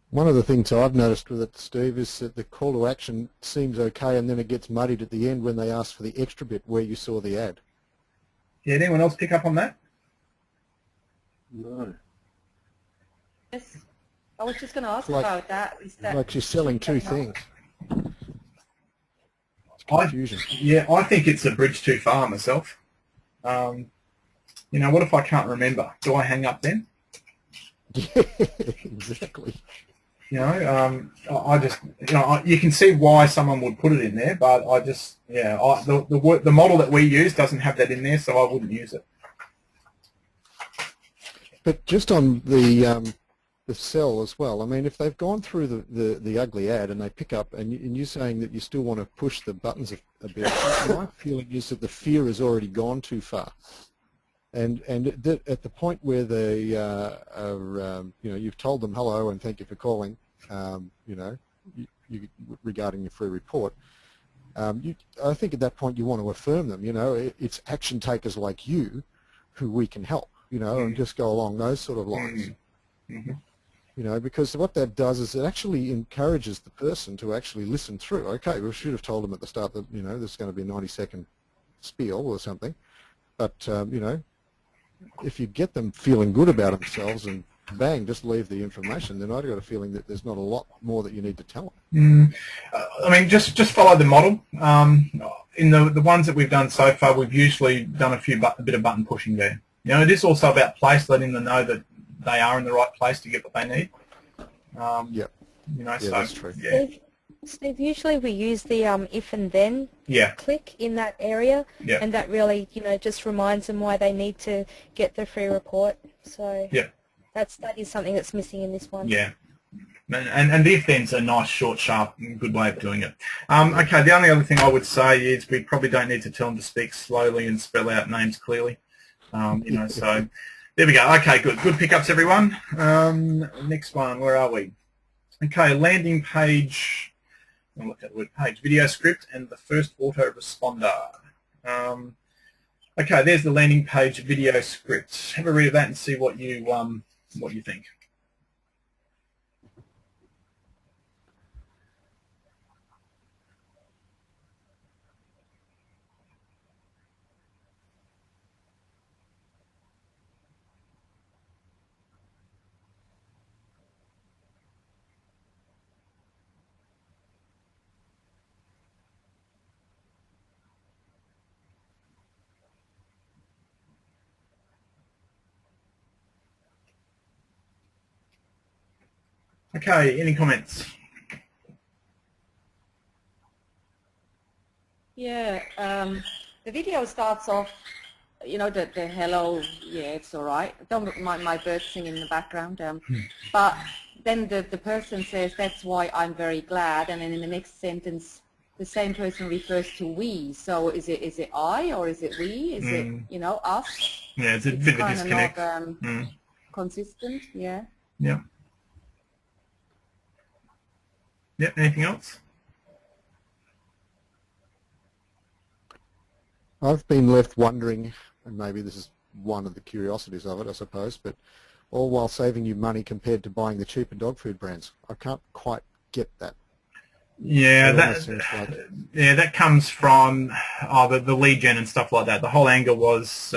One of the things I've noticed with it, Steve, is that the call to action seems okay, and then it gets muddied at the end when they ask for the extra bit where you saw the ad. Yeah, did anyone else pick up on that? No. Yes. I was just going to ask Like- about that. Is that Like she's selling two things. It's I confusion. think it's a bridge too far myself. You know, what if I can't remember? Do I hang up then? Yeah, exactly. You know, I just, you know, you can see why someone would put it in there, but I just, yeah, the model that we use doesn't have that in there, so I wouldn't use it. But just on the sell as well, I mean, if they've gone through the ugly ad and they pick up, and you're saying that you still want to push the buttons a bit, my feeling is that the fear has already gone too far. And at the point where they are, you know, you've told them hello and thank you for calling, you know, regarding your free report, I think at that point you want to affirm them. You know, it's action takers like you who we can help. You know, and just go along those sort of lines. Mm-hmm. You know, because what that does is it actually encourages the person to actually listen through. Okay, we should have told them at the start that, you know, there's going to be a 90-second spiel or something, but you know, if you get them feeling good about themselves and bang, just leave the information, then I've got a feeling that there's not a lot more that you need to tell them. I mean, just follow the model. In the ones that we've done so far, we've usually done a bit of button pushing there. You know, it is also about place, letting them know that they are in the right place to get what they need. Yep. You know, Yeah, so that's true. yeah. Steve, usually we use the if and then click in that area, and that really, you know, just reminds them why they need to get the free report. So that is something that's missing in this one. Yeah. And the if-then's a nice, short, sharp, good way of doing it. Okay, the only other thing I would say is we probably don't need to tell them to speak slowly and spell out names clearly. You know, so there we go. Okay, good. Good pickups, everyone. Next one, where are we? Okay, landing page. I'll look at the word page. Video script and the first autoresponder. Okay, there's the landing page video script. Have a read of that and see what you think. Okay, any comments? Yeah, the video starts off, you know, the hello, yeah, it's all right. Don't my birds sing in the background. But then the person says, that's why I'm very glad, and then in the next sentence, the same person refers to we. So is it I or is it we? Is it, you know, us? Yeah, it's a bit of a disconnect. Kind of not consistent. Yeah. Yeah. Yep, anything else? I've been left wondering, and maybe this is one of the curiosities of it, I suppose, but all while saving you money compared to buying the cheaper dog food brands. I can't quite get that. Yeah, It almost seems like that comes from the lead gen and stuff like that. The whole angle was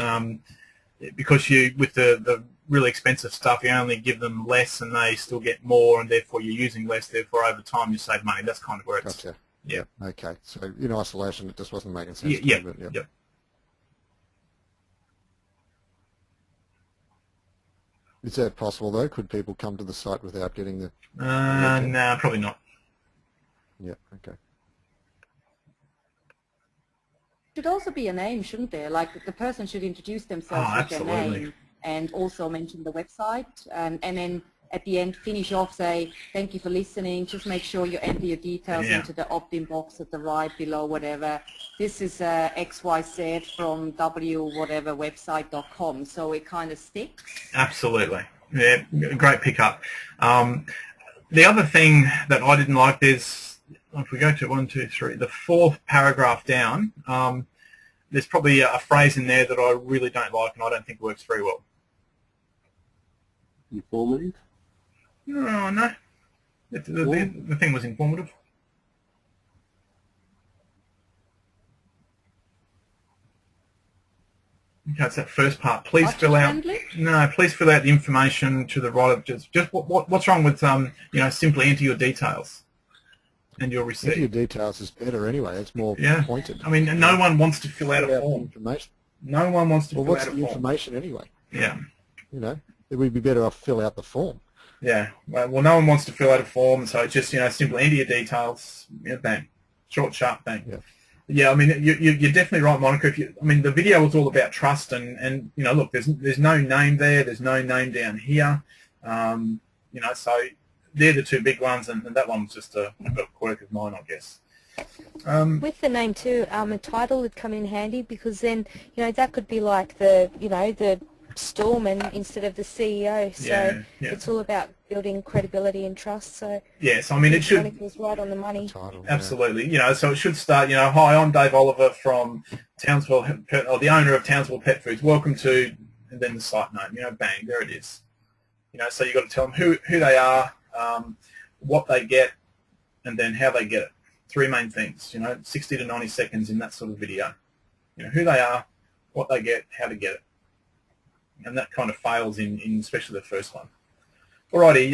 because you with the really expensive stuff, you only give them less and they still get more, and therefore you're using less. Therefore, over time, you save money. That's kind of where it's. Gotcha. Yeah. Okay. So in isolation, it just wasn't making sense. Yeah. To me, but, Yep. Is that possible though? Could people come to the site without getting the? No, probably not. Yeah. Okay. Should also be a name, shouldn't there? Like the person should introduce themselves with their Absolutely. name and also mention the website, and then at the end finish off, say thank you for listening. Just make sure you enter your details into the opt-in box at the right below, whatever. This is XYZ from whatever website.com, so it kind of sticks. Absolutely. Yeah, great pickup. The other thing that I didn't like is, if we go to 1, 2, 3, the fourth paragraph down, there's probably a phrase in there that I really don't like and I don't think works very well. Informative? No. The thing was informative. Okay, it's that first part. Please fill out. No, please fill out the information to the right of just what's wrong with simply enter your details and you'll receive. Enter your details is better anyway. It's more pointed. I mean, no one wants to fill out a form. Information. No one wants to fill out a form. What's the information anyway? Yeah. You know, it would be better off fill out the form. Yeah. Well, no one wants to fill out a form, so just simply enter your details. Bang, short, sharp, bang. Yeah. Yeah, I mean, you're definitely right, Monica. The video was all about trust, and look, there's no name there, there's no name down here, so they're the two big ones, and that one was just a quirk of mine, I guess. With the name too, a title would come in handy, because then that could be like the storeman instead of the CEO. So it's all about building credibility and trust. So yes, it should. Monica's right on the money. Title, absolutely, so it should start. Hi, I'm Dave Oliver from Townsville, or the owner of Townsville Pet Foods. Welcome to, and then the site name. Bang, there it is. So you've got to tell them who they are, what they get, and then how they get it. 3 main things. 60 to 90 seconds in that sort of video. Who they are, what they get, how to get it. And that kind of fails in especially the first one. Alrighty,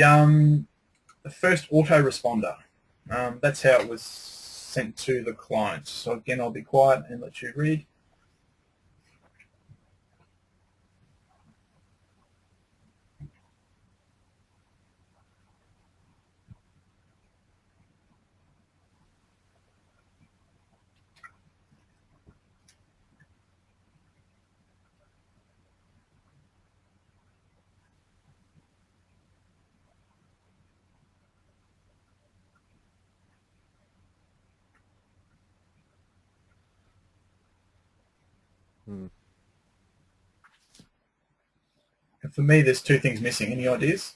the first autoresponder. That's how it was sent to the client. So again, I'll be quiet and let you read. And for me, there's 2 things missing. Any ideas?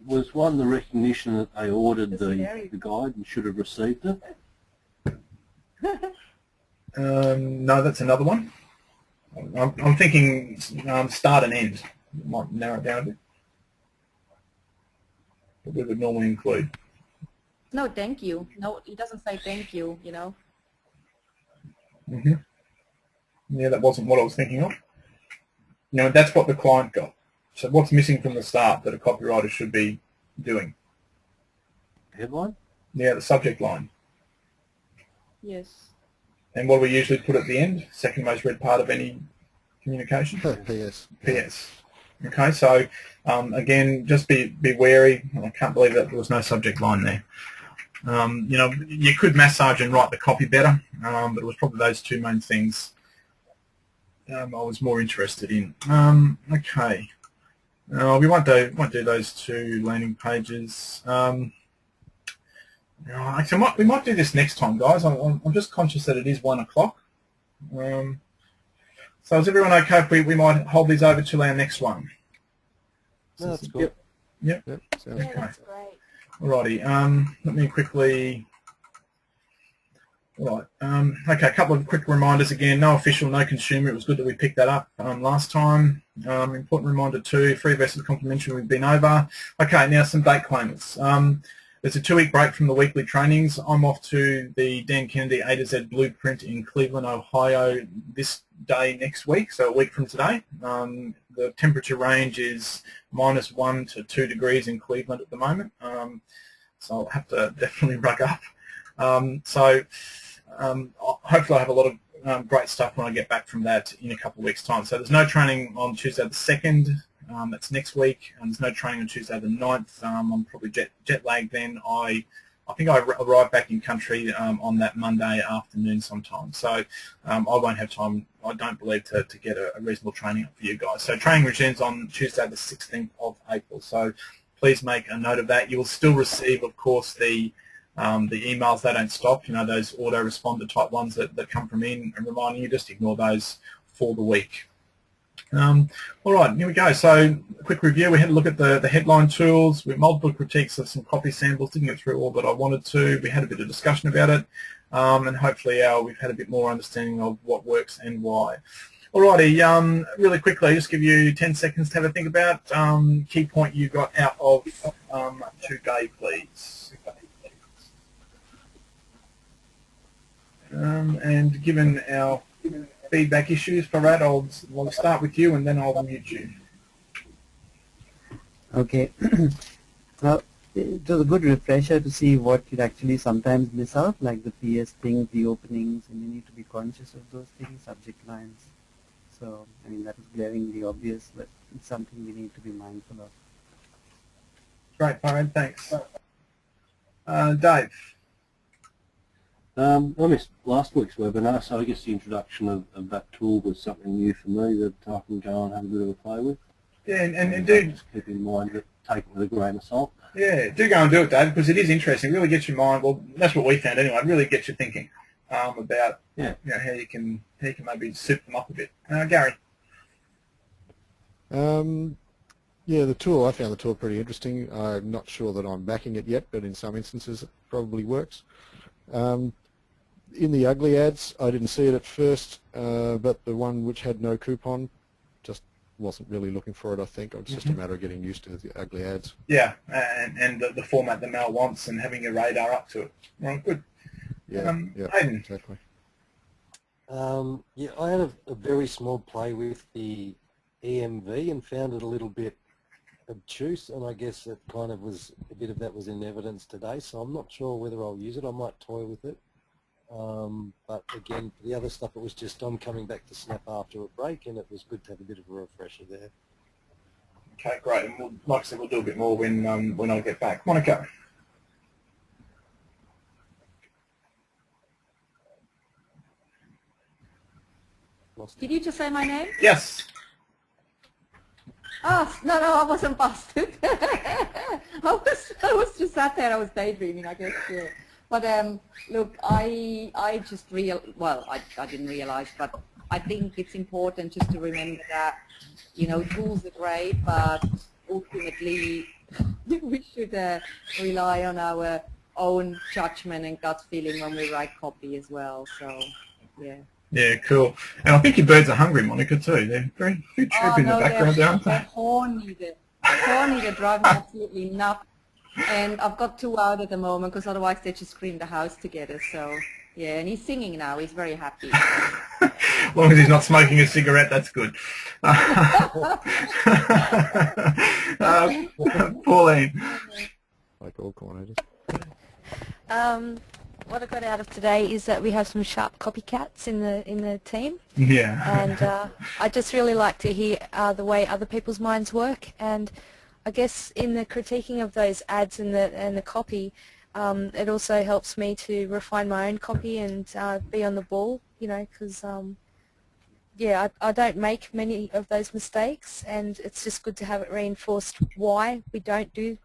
Was one the recognition that they ordered the guide and should have received it? No, that's another one. I'm thinking start and end. Might narrow it down a bit. What we would normally include. No, thank you. No, it doesn't say thank you, Yeah, that wasn't what I was thinking of. That's what the client got. So what's missing from the start that a copywriter should be doing? Headline? Yeah, the subject line. Yes. And what do we usually put at the end? Second most read part of any communication? PS. PS. Okay, so again, just be wary. I can't believe that there was no subject line there. You could massage and write the copy better, but it was probably those 2 main things I was more interested in. Okay, we won't do those 2 landing pages. Actually, we might do this next time, guys. I'm just conscious that it is 1 o'clock. So is everyone okay if we might hold these over till our next one? No, that's cool. Yep. Sounds That's great. Alrighty. Let me quickly Right. Okay, a couple of quick reminders again. No official, no consumer. It was good that we picked that up last time. Important reminder too, free versus complimentary we've been over. Okay, now some date claimers. There's a 2-week break from the weekly trainings. I'm off to the Dan Kennedy A to Z Blueprint in Cleveland, Ohio this day next week, so a week from today. The temperature range is -1 to 2 degrees in Cleveland at the moment, so I'll have to definitely rug up. Hopefully I'll have a lot of great stuff when I get back from that in a couple of weeks' time. So there's no training on Tuesday the 2nd, that's next week, and there's no training on Tuesday the 9th. I'm probably jet lagged then. I think I arrive back in country on that Monday afternoon sometime. So I won't have time, I don't believe, to get a reasonable training up for you guys. So training resumes on Tuesday the 16th of April. So please make a note of that. You will still receive, of course, the emails. They don't stop, those autoresponder type ones that come from in and reminding you. Just ignore those for the week. All right, here we go. So a quick review. We had a look at the headline tools with multiple critiques of some copy samples. Didn't get through all that I wanted to. We had a bit of discussion about it, and hopefully we've had a bit more understanding of what works and why. Alrighty, really quickly, just give you 10 seconds to have a think about key point you got out of today, please. And given our feedback issues, Farad, I'll start with you and then I'll mute you. Okay. Well, it was a good refresher to see what you'd actually sometimes miss out, like the PS things, the openings, and you need to be conscious of those things, subject lines. So, I mean, that is glaringly obvious, but it's something we need to be mindful of. Great, Farad, thanks. Dave. I missed last week's webinar, so I guess the introduction of that tool was something new for me that I can go and have a bit of a play with. Yeah, and do just keep in mind that take it with a grain of salt. Yeah, do go and do it, Dave, because it is interesting. It really gets your mind. Well, that's what we found anyway. It really gets you thinking about how you can maybe soup them up a bit. Gary. Yeah, I found the tool pretty interesting. I'm not sure that I'm backing it yet, but in some instances it probably works. In the ugly ads, I didn't see it at first, but the one which had no coupon, just wasn't really looking for it, I think. It's just a matter of getting used to the ugly ads. Yeah, and the format the mail wants and having your radar up to it. Right, good. Yeah, Hayden. Exactly. Yeah, I had a very small play with the EMV and found it a little bit obtuse, and I guess it kind of was, a bit of that was in evidence today, so I'm not sure whether I'll use it. I might toy with it. But again, for the other stuff, it was just I'm coming back to Snap after a break, and it was good to have a bit of a refresher there. Okay, great. And like I said, we'll do a bit more when I get back. Monica. Did you just say my name? Yes. Oh, no, I wasn't busted. I was just sat there, I was daydreaming, I guess, yeah. But look, I didn't realize, but I think it's important just to remember that, tools are great, but ultimately we should rely on our own judgment and gut feeling when we write copy as well, so, yeah. Yeah, cool. And I think your birds are hungry, Monica, too. They're very chirpy in the background, aren't they? They're horny. They're driving me absolutely nuts. And I've got 2 out at the moment because otherwise they just scream the house together. So, yeah, and he's singing now. He's very happy. As long as he's not smoking a cigarette, that's good. Pauline. Like all coordinators. What I got out of today is that we have some sharp copycats in the team. Yeah. And I just really like to hear the way other people's minds work. And I guess in the critiquing of those ads and the copy, it also helps me to refine my own copy and be on the ball, because I don't make many of those mistakes, and it's just good to have it reinforced why we don't do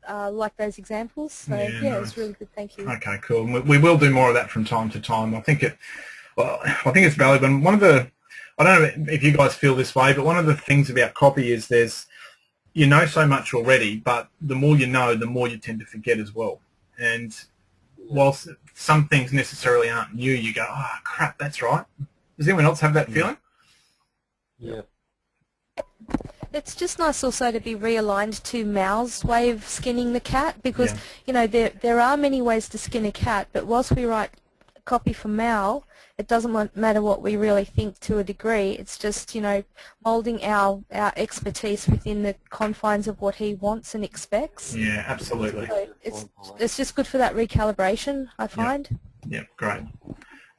like those examples. So yeah, it's really good. Thank you. Okay, cool. We will do more of that from time to time. I think it's valuable. And I don't know if you guys feel this way, but one of the things about copy is so much already, but the more you know, the more you tend to forget as well. And whilst some things necessarily aren't new, you go, oh, crap, that's right. Does anyone else have that feeling? Yeah. It's just nice also to be realigned to Mal's way of skinning the cat because, you know, there are many ways to skin a cat, but whilst we write copy for Mal, it doesn't matter what we really think to a degree. It's just, you know, moulding our expertise within the confines of what he wants and expects. Yeah, absolutely. So it's just good for that recalibration, I find. Yeah, great.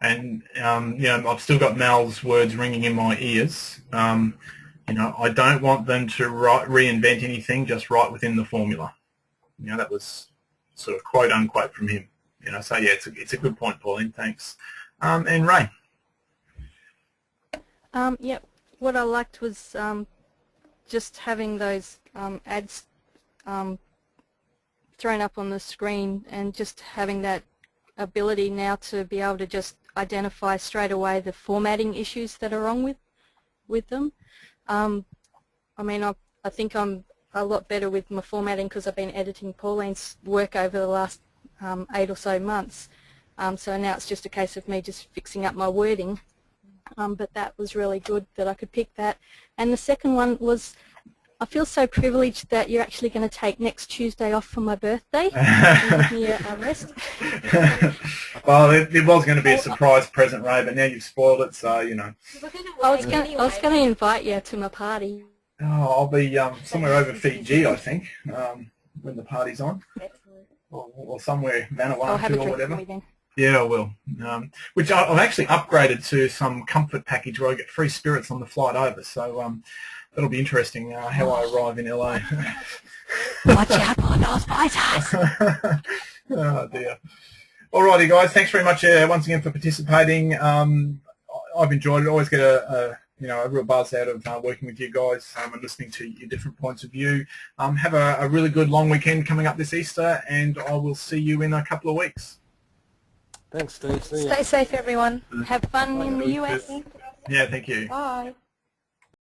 And, I've still got Mal's words ringing in my ears. You know, I don't want them to reinvent anything, just write within the formula. You know, that was sort of quote unquote from him. You know, so yeah, it's a good point, Pauline. Thanks. And Ray. Yeah, what I liked was just having those ads thrown up on the screen and just having that ability now to be able to just identify straight away the formatting issues that are wrong with them. I mean, I think I'm a lot better with my formatting because I've been editing Pauline's work over the last 8 or so months. So now it's just a case of me just fixing up my wording. But that was really good that I could pick that. And the second one was, I feel so privileged that you're actually going to take next Tuesday off for my birthday and give me a rest. Well, it was going to be a surprise present, Ray, but now you've spoiled it, so, you know. I was going to invite you to my party. Oh, I'll be somewhere over Fiji, I think, when the party's on. Or somewhere Vanuatu or whatever. Then. Yeah, I will. Which I've actually upgraded to some comfort package where I get free spirits on the flight over. So that'll be interesting how I arrive in LA. Watch out for those fighters. Oh dear. Alrighty, guys. Thanks very much once again for participating. I've enjoyed it. Always get a real buzz out of working with you guys and listening to your different points of view. Have a really good long weekend coming up this Easter, and I will see you in a couple of weeks. Thanks, Steve. See ya. Stay safe, everyone. Have fun in the US. Yeah, thank you. Bye.